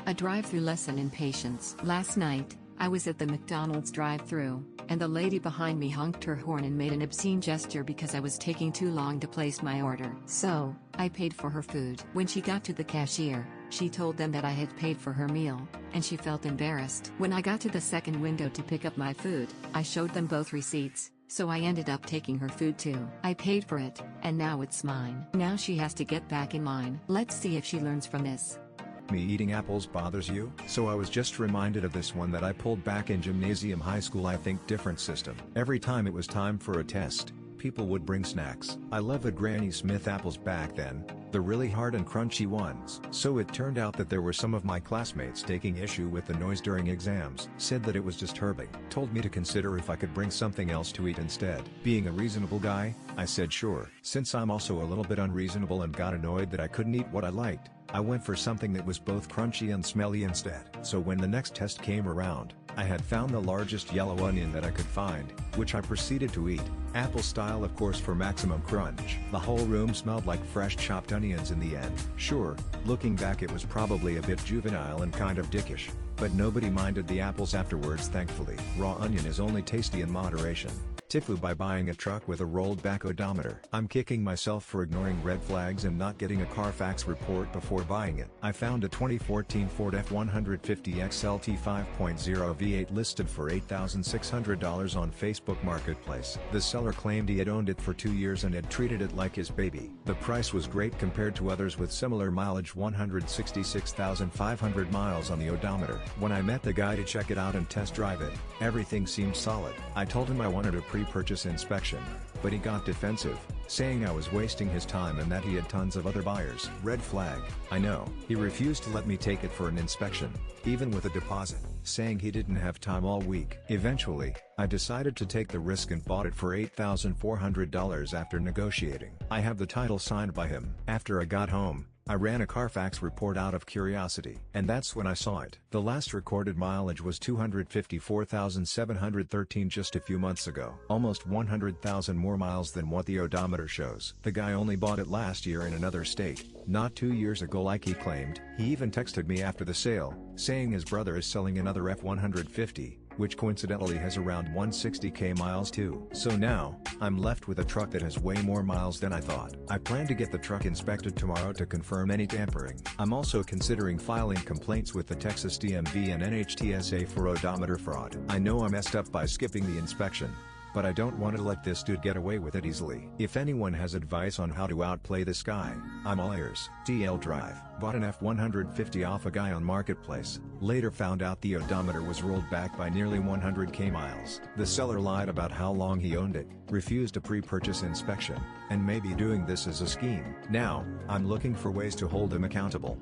A drive-through lesson in patience. Last night, I was at the McDonald's drive-through, and the lady behind me honked her horn and made an obscene gesture because I was taking too long to place my order. So, I paid for her food. When she got to the cashier, she told them that I had paid for her meal, and she felt embarrassed. When I got to the second window to pick up my food, I showed them both receipts, so I ended up taking her food too. I paid for it, and now it's mine. Now she has to get back in line. Let's see if she learns from this. Me eating apples bothers you? So I was just reminded of this one that I pulled back in gymnasium high school. I think different system. Every time it was time for a test, people would bring snacks. I loved the Granny Smith apples back then, the really hard and crunchy ones. So it turned out that there were some of my classmates taking issue with the noise during exams. Said that it was disturbing. Told me to consider if I could bring something else to eat instead. Being a reasonable guy, I said sure. Since I'm also a little bit unreasonable and got annoyed that I couldn't eat what I liked, I went for something that was both crunchy and smelly instead. So when the next test came around, I had found the largest yellow onion that I could find, which I proceeded to eat, apple style of course for maximum crunch. The whole room smelled like fresh chopped onions in the end. Sure, looking back it was probably a bit juvenile and kind of dickish, but nobody minded the apples afterwards thankfully. Raw onion is only tasty in moderation. Tifu by buying a truck with a rolled back odometer. I'm kicking myself for ignoring red flags and not getting a Carfax report before buying it. I found a 2014 Ford F-150 XLT 5.0 V8 listed for $8,600 on Facebook Marketplace. The seller claimed he had owned it for 2 years and had treated it like his baby. The price was great compared to others with similar mileage, 166,500 miles on the odometer. When I met the guy to check it out and test drive it, everything seemed solid. I told him I wanted a pre-purchase inspection, but he got defensive, saying I was wasting his time and that he had tons of other buyers. Red flag. I know. He refused to let me take it for an inspection, even with a deposit, saying he didn't have time all week. Eventually, I decided to take the risk and bought it for $8,400 after negotiating. I have the title signed by him. After I got home, I ran a Carfax report out of curiosity, and that's when I saw it. The last recorded mileage was 254,713 just a few months ago. Almost 100,000 more miles than what the odometer shows. The guy only bought it last year in another state, not 2 years ago like he claimed. He even texted me after the sale, saying his brother is selling another F-150, which coincidentally has around 160k miles too. So now, I'm left with a truck that has way more miles than I thought. I plan to get the truck inspected tomorrow to confirm any tampering. I'm also considering filing complaints with the Texas DMV and NHTSA for odometer fraud. I know I messed up by skipping the inspection, but I don't want to let this dude get away with it easily. If anyone has advice on how to outplay this guy, I'm all ears. TL Drive. Bought an F-150 off a guy on Marketplace, later found out the odometer was rolled back by nearly 100k miles. The seller lied about how long he owned it, refused a pre-purchase inspection, and may be doing this as a scheme. Now, I'm looking for ways to hold him accountable.